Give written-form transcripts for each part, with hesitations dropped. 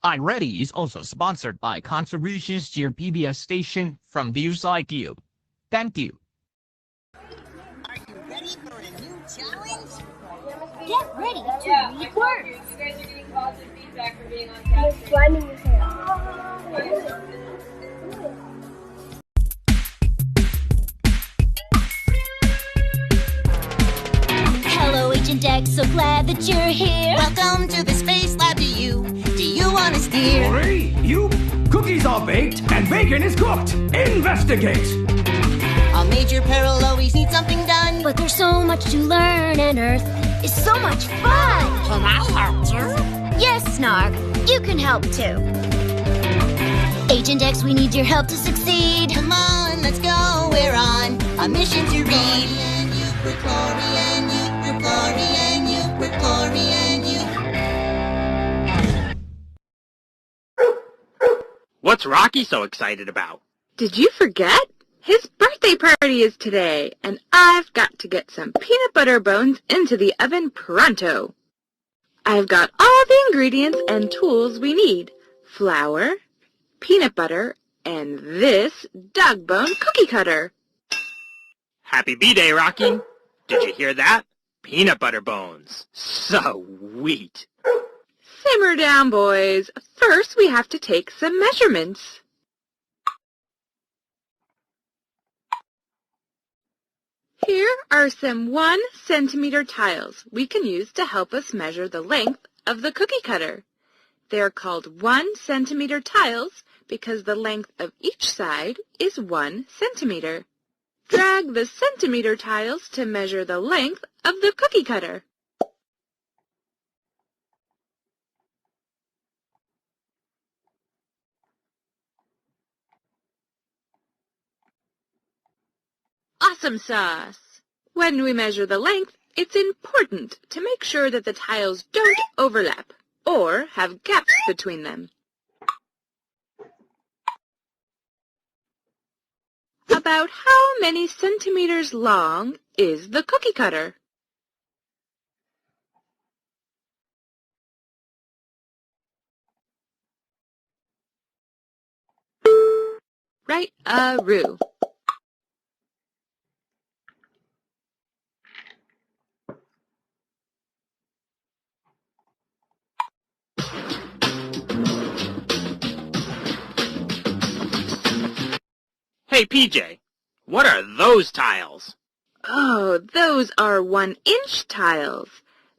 I'm Ready is also sponsored by contributions to your PBS station from viewers like you. Thank you. Are you ready for a new challenge? Get ready to read words. You guys are getting positive feedback for being on cast. Hello, Agent X, so glad that you're here. Welcome to the Space Lab. Do you want to steer? Hurry! You cookies are baked and bacon is cooked. Investigate! A major peril always needs something done. But there's so much to learn, and Earth is so much fun. Can I help too? Yes, Snark, you can help too. Agent X, we need your help to succeed. Come on, let's go. We're on a mission to read. What's Rocky so excited about? Did you forget? His birthday party is today, and I've got to get some peanut butter bones into the oven pronto. I've got all the ingredients and tools we need. Flour, peanut butter, and this dog bone cookie cutter. Happy B-Day, Rocky. Did you hear that? Peanut butter bones. Sweet. Simmer down, boys. First, we have to take some measurements. Here are some 1 centimeter tiles we can use to help us measure the length of the cookie cutter. They're called 1 centimeter tiles because the length of each side is 1 centimeter. Drag the centimeter tiles to measure the length of the cookie cutter. Awesome sauce! When we measure the length, it's important to make sure that the tiles don't overlap or have gaps between them. About how many centimeters long is the cookie cutter? Right-a-roo. Hey, PJ, what are those tiles? Oh, those are 1-inch tiles.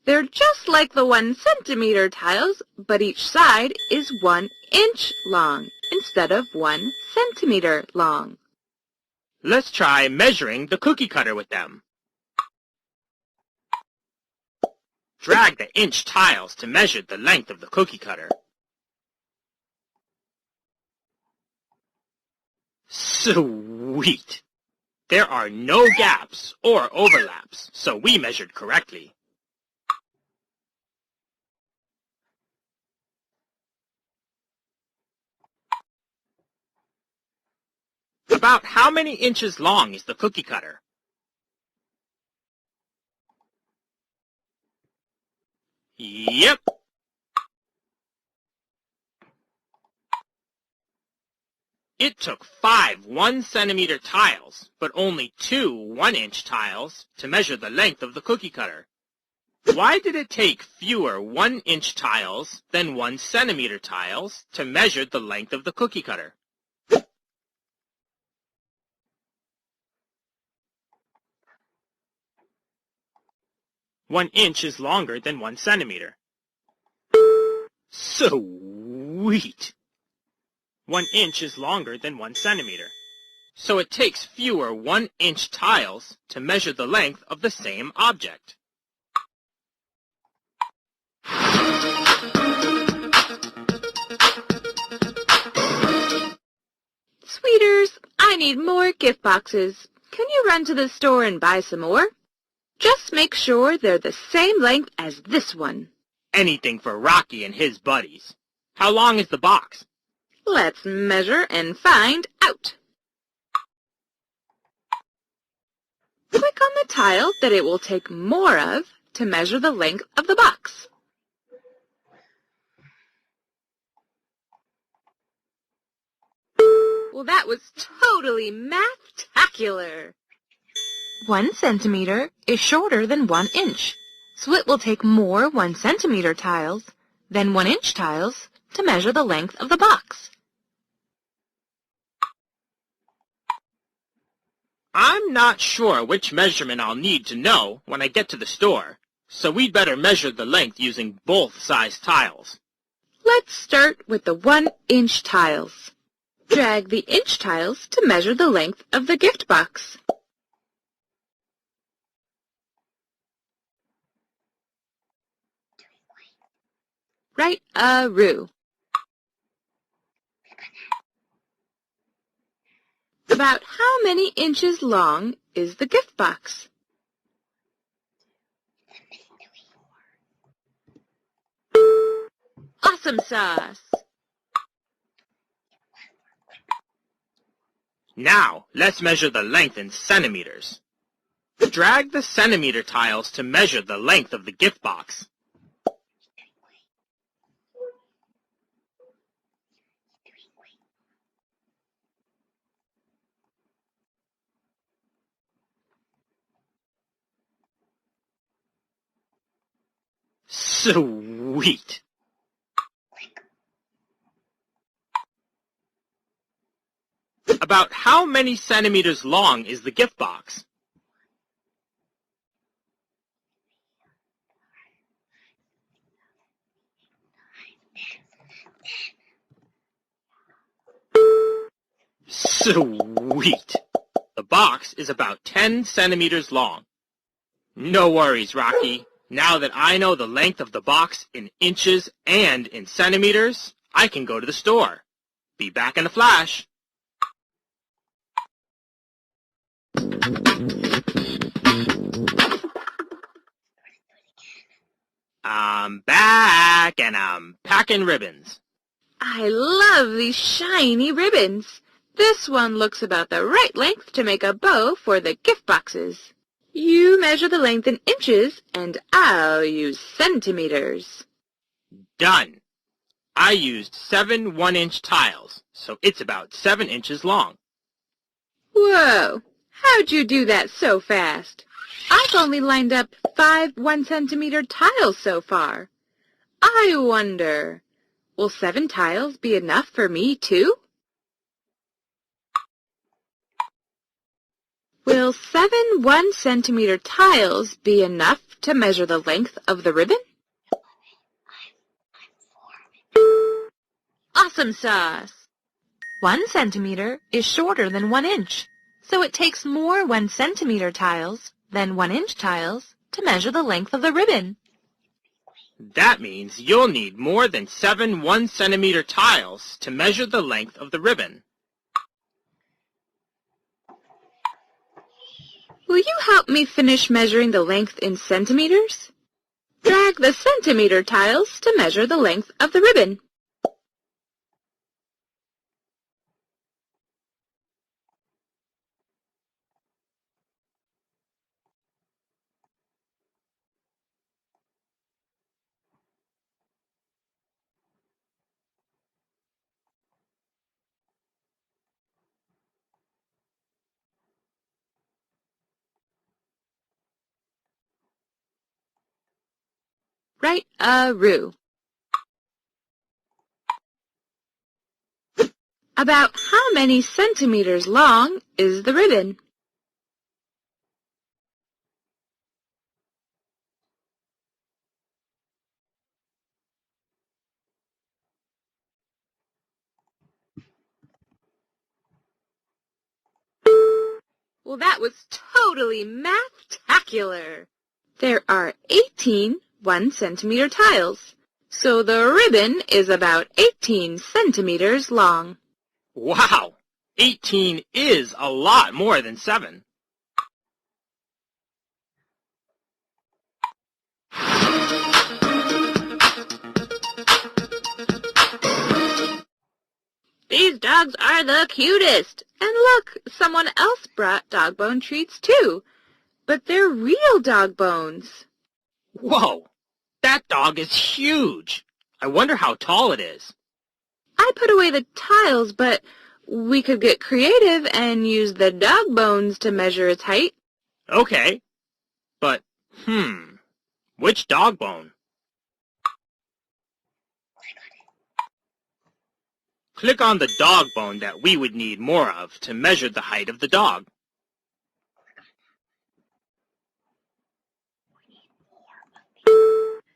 They're just like the 1 centimeter tiles, but each side is 1 inch long instead of 1 centimeter long. Let's try measuring the cookie cutter with them. Drag the inch tiles to measure the length of the cookie cutter. Sweet! There are no gaps or overlaps, so we measured correctly. About how many inches long is the cookie cutter? Yep. It took 5 1-centimeter tiles, but only 2 1-inch tiles to measure the length of the cookie cutter. Why did it take fewer 1-inch tiles than 1-centimeter tiles to measure the length of the cookie cutter? One inch is longer than 1 centimeter. Sweet! 1 inch is longer than 1 centimeter. So it takes fewer 1-inch tiles to measure the length of the same object. Sweeters, I need more gift boxes. Can you run to the store and buy some more? Just make sure they're the same length as this one. Anything for Rocky and his buddies. How long is the box? Let's measure and find out. Click on the tile that it will take more of to measure the length of the box. Well, that was totally math-tacular. 1 centimeter is shorter than 1 inch, so it will take more 1 centimeter tiles than 1 inch tiles to measure the length of the box. I'm not sure which measurement I'll need to know when I get to the store, so we'd better measure the length using both size tiles. Let's start with the 1 inch tiles. Drag the inch tiles to measure the length of the gift box. Right-a-roo. About how many inches long is the gift box? Awesome sauce! Now, let's measure the length in centimeters. Drag the centimeter tiles to measure the length of the gift box. Sweet! About how many centimeters long is the gift box? Sweet! The box is about 10 centimeters long. No worries, Rocky. Now that I know the length of the box in inches and in centimeters, I can go to the store. Be back in a flash. I'm back, and I'm packing ribbons. I love these shiny ribbons. This one looks about the right length to make a bow for the gift boxes. You measure the length in inches, and I'll use centimeters. Done. I used 7 1-inch tiles, so it's about 7 inches long. Whoa! How'd you do that so fast? I've only lined up 5 1-centimeter tiles so far. I wonder, will 7 tiles be enough for me, too? Will 7 1-centimeter tiles be enough to measure the length of the ribbon? Awesome sauce! 1 centimeter is shorter than 1 inch, so it takes more 1-centimeter tiles than 1-inch tiles to measure the length of the ribbon. That means you'll need more than 7 1-centimeter tiles to measure the length of the ribbon. Will you help me finish measuring the length in centimeters? Drag the centimeter tiles to measure the length of the ribbon. Right-a-roo. About how many centimeters long is the ribbon? Well, that was totally math-tacular. There are 18 1-centimeter tiles, so the ribbon is about 18 centimeters long. Wow! 18 is a lot more than 7. These dogs are the cutest. And look, someone else brought dog bone treats too. But they're real dog bones. Whoa! That dog is huge! I wonder how tall it is. I put away the tiles, but We could get creative and use the dog bones to measure its height. Okay, but, which dog bone? Click on the dog bone that we would need more of to measure the height of the dog.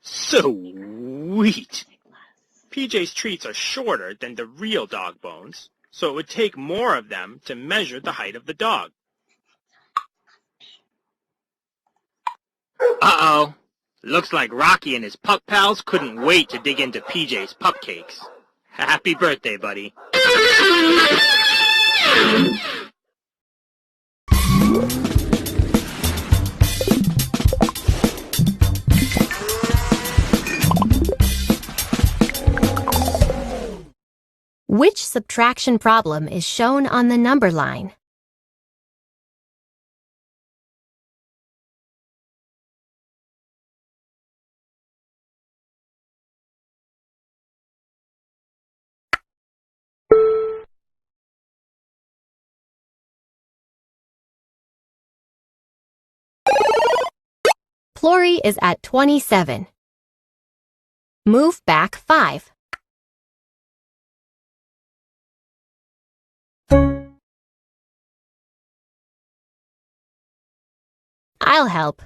Sweet! PJ's treats are shorter than the real dog bones, so it would take more of them to measure the height of the dog. Uh-oh. Looks like Rocky and his pup pals couldn't wait to dig into PJ's pupcakes. Happy birthday, buddy. Which subtraction problem is shown on the number line? Plory is at 27. Move back 5. I'll help.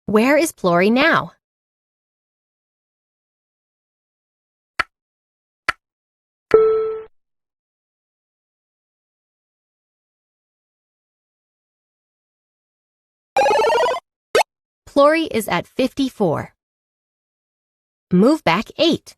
Where is Plory now? Plory is at 54. Move back 8.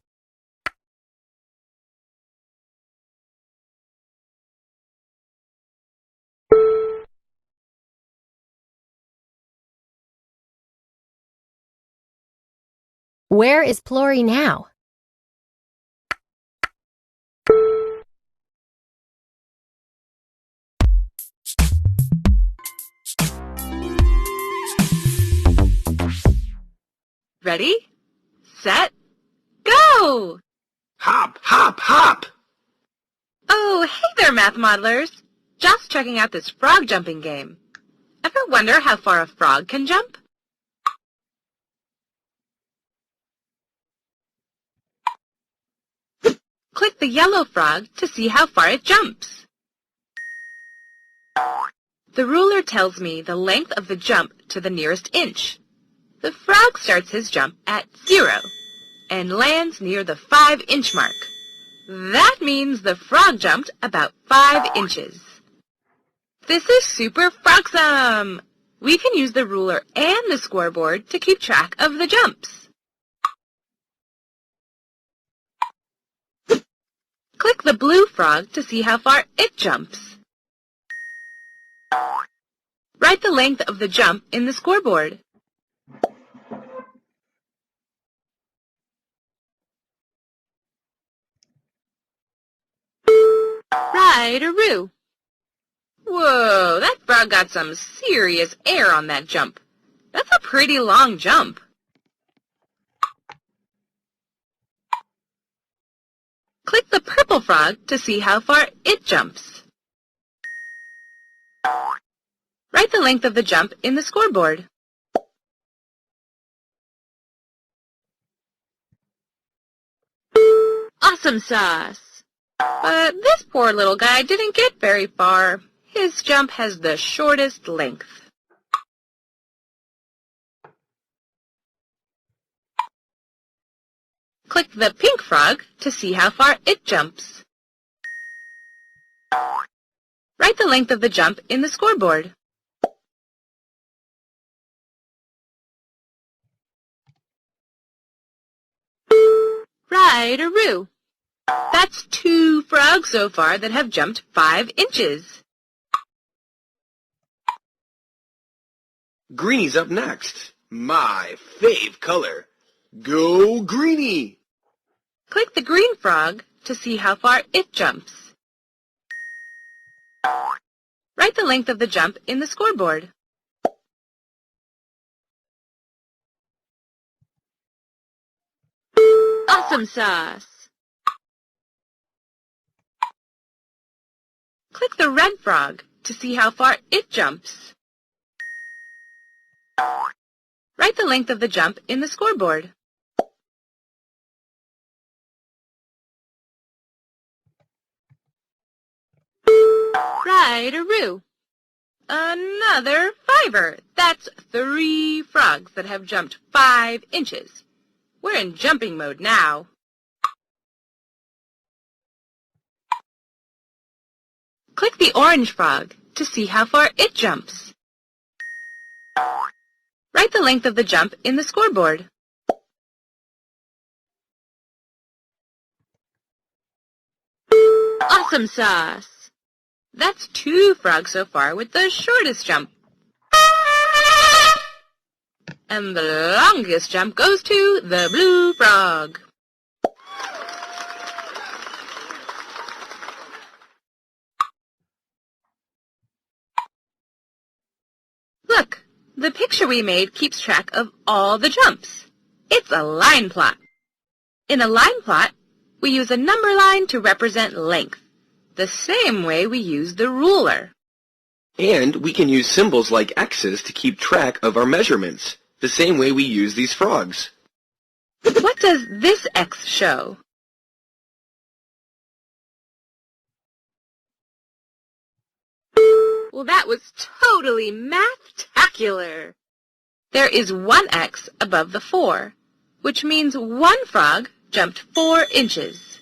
Where is Plory now? Ready, set, go! Hop, hop, hop! Oh, hey there, math modelers. Just checking out this frog jumping game. Ever wonder how far a frog can jump? Click the yellow frog to see how far it jumps. The ruler tells me the length of the jump to the nearest inch. The frog starts his jump at 0 and lands near the 5-inch mark. That means the frog jumped about 5 inches. This is super frogsome! We can use the ruler and the scoreboard to keep track of the jumps. Click the blue frog to see how far it jumps. Write the length of the jump in the scoreboard. Right-a-roo. Whoa, that frog got some serious air on that jump. That's a pretty long jump. Click the purple frog to see how far it jumps. Write the length of the jump in the scoreboard. Awesome sauce! But this poor little guy didn't get very far. His jump has the shortest length. Click the pink frog to see how far it jumps. Write the length of the jump in the scoreboard. Right-a-roo. That's 2 frogs so far that have jumped 5 inches. Greenie's up next. My fave color. Go Greenie! Click the green frog to see how far it jumps. Write the length of the jump in the scoreboard. Awesome sauce. Click the red frog to see how far it jumps. Write the length of the jump in the scoreboard. Right-a-roo. Another fiver. That's 3 frogs that have jumped 5 inches. We're in jumping mode now. Click the orange frog to see how far it jumps. Write the length of the jump in the scoreboard. Awesome sauce! That's 2 frogs so far with the shortest jump. And the longest jump goes to the blue frog. Look, the picture we made keeps track of all the jumps. It's a line plot. In a line plot, we use a number line to represent length, the same way we use the ruler. And we can use symbols like X's to keep track of our measurements, the same way we use these frogs. What does this X show? Well, that was totally math-tacular. There is 1 X above the 4, which means 1 frog jumped 4 inches.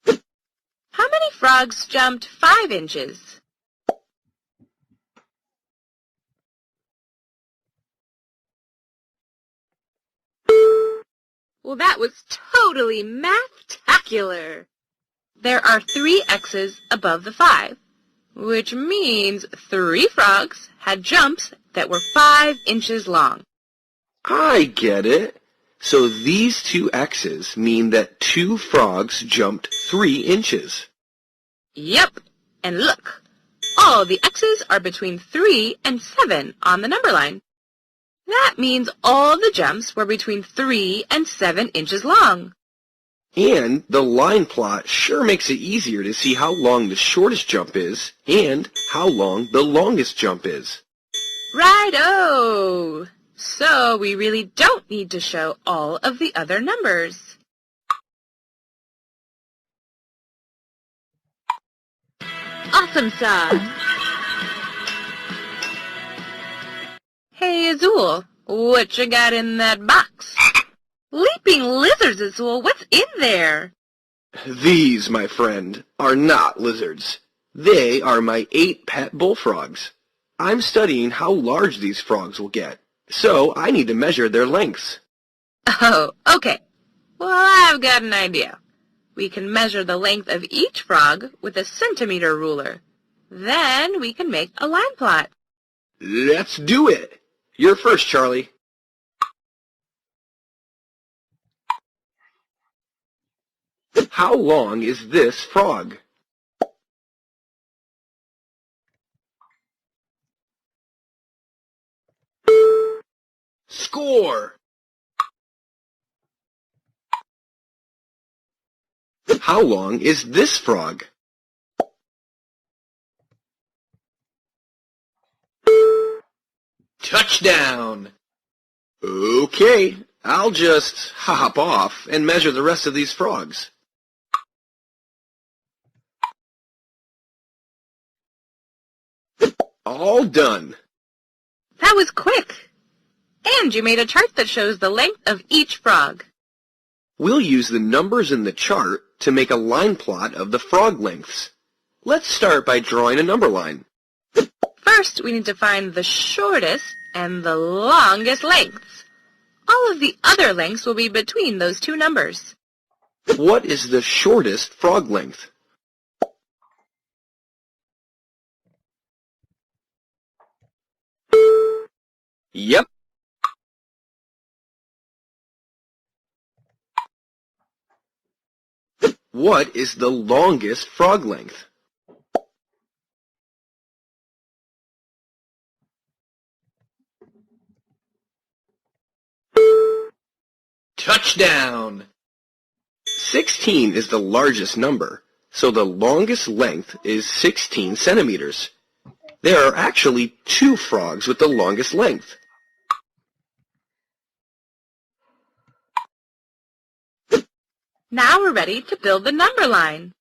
How many frogs jumped 5 inches? Well, that was totally math-tacular. There are 3 X's above the 5, which means 3 frogs had jumps that were 5 inches long. I get it. So these 2 X's mean that 2 frogs jumped 3 inches. Yep, and look, all the X's are between 3 and 7 on the number line. That means all the jumps were between 3 and 7 inches long. And the line plot sure makes it easier to see how long the shortest jump is and how long the longest jump is. Right-o! So we really don't need to show all of the other numbers. Awesome sauce! Hey, Azul, what you got in that box? Leaping lizards, Azul, what's in there? These, my friend, are not lizards. They are my 8 pet bullfrogs. I'm studying how large these frogs will get, so I need to measure their lengths. Oh, okay. Well, I've got an idea. We can measure the length of each frog with a centimeter ruler. Then we can make a line plot. Let's do it. You're first, Charlie. How long is this frog? Score! How long is this frog? Touchdown! Okay, I'll just hop off and measure the rest of these frogs. All done. That was quick. And you made a chart that shows the length of each frog. We'll use the numbers in the chart to make a line plot of the frog lengths. Let's start by drawing a number line. First, we need to find the shortest and the longest lengths. All of the other lengths will be between those 2 numbers. What is the shortest frog length? Yep. What is the longest frog length? Touchdown! 16 is the largest number, so the longest length is 16 centimeters. There are actually 2 frogs with the longest length. Now we're ready to build the number line.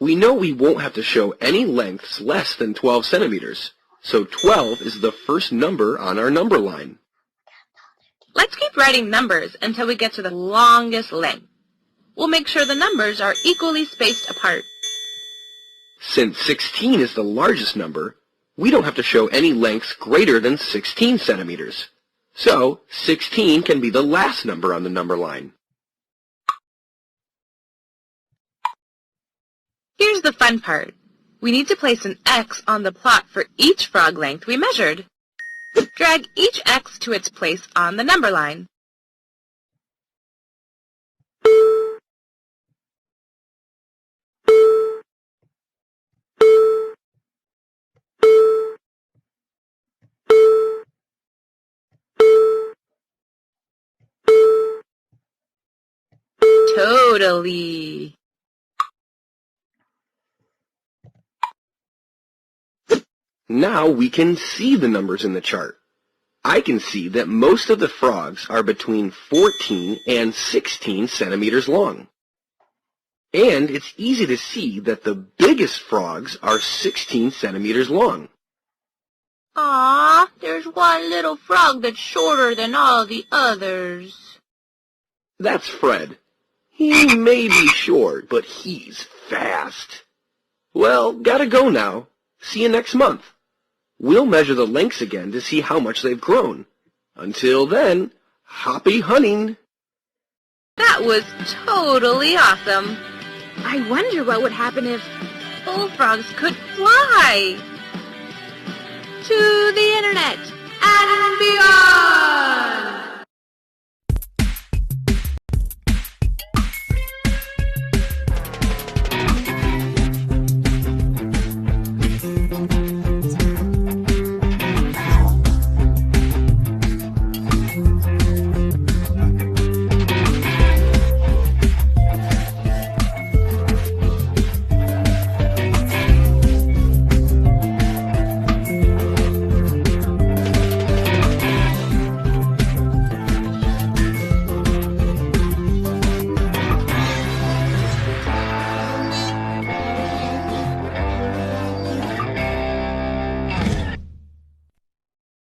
We know we won't have to show any lengths less than 12 centimeters, so 12 is the first number on our number line. Let's keep writing numbers until we get to the longest length. We'll make sure the numbers are equally spaced apart. Since 16 is the largest number, we don't have to show any lengths greater than 16 centimeters. So 16 can be the last number on the number line. Here's the fun part. We need to place an X on the plot for each frog length we measured. Drag each X to its place on the number line. Totally. Now we can see the numbers in the chart. I can see that most of the frogs are between 14 and 16 centimeters long. And it's easy to see that the biggest frogs are 16 centimeters long. Aw, there's one little frog that's shorter than all the others. That's Fred. He may be short, but he's fast. Well, gotta go now. See you next month. We'll measure the lengths again to see how much they've grown. Until then, happy hunting! That was totally awesome. I wonder what would happen if bullfrogs could fly. To the internet and beyond!